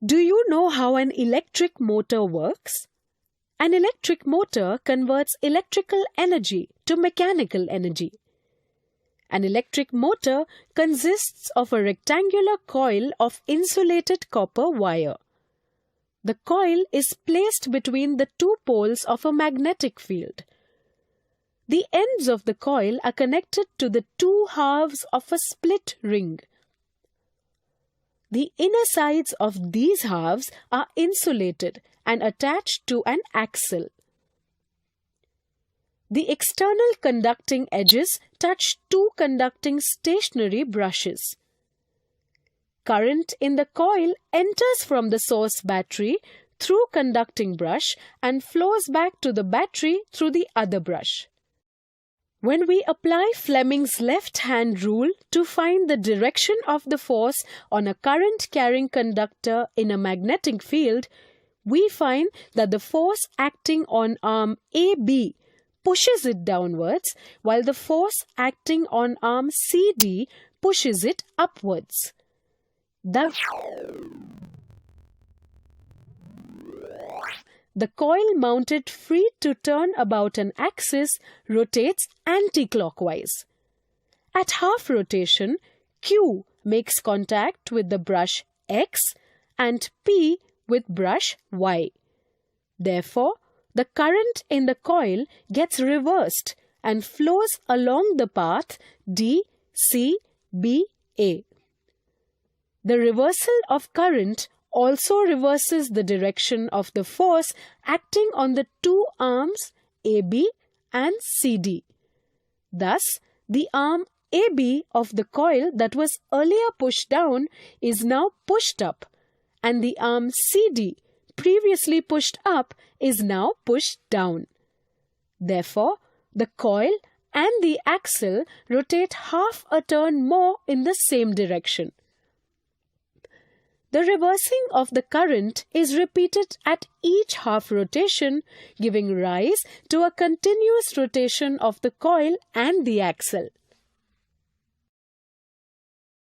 Do you know how an electric motor works? An electric motor converts electrical energy to mechanical energy. An electric motor consists of a rectangular coil of insulated copper wire. The coil is placed between the two poles of a magnetic field. The ends of the coil are connected to the two halves of a split ring. The inner sides of these halves are insulated and attached to an axle. The external conducting edges touch two conducting stationary brushes. Current in the coil enters from the source battery through conducting brush and flows back to the battery through the other brush. When we apply Fleming's left-hand rule to find the direction of the force on a current-carrying conductor in a magnetic field, we find that the force acting on arm AB pushes it downwards, while the force acting on arm CD pushes it upwards. The coil mounted free to turn about an axis rotates anti-clockwise. At half rotation, Q makes contact with the brush X and P with brush Y. Therefore, the current in the coil gets reversed and flows along the path D, C, B, A. The reversal of current also reverses the direction of the force acting on the two arms AB and CD. Thus, the arm AB of the coil that was earlier pushed down is now pushed up, and the arm CD, previously pushed up, is now pushed down. Therefore, the coil and the axle rotate half a turn more in the same direction. The reversing of the current is repeated at each half rotation, giving rise to a continuous rotation of the coil and the axle.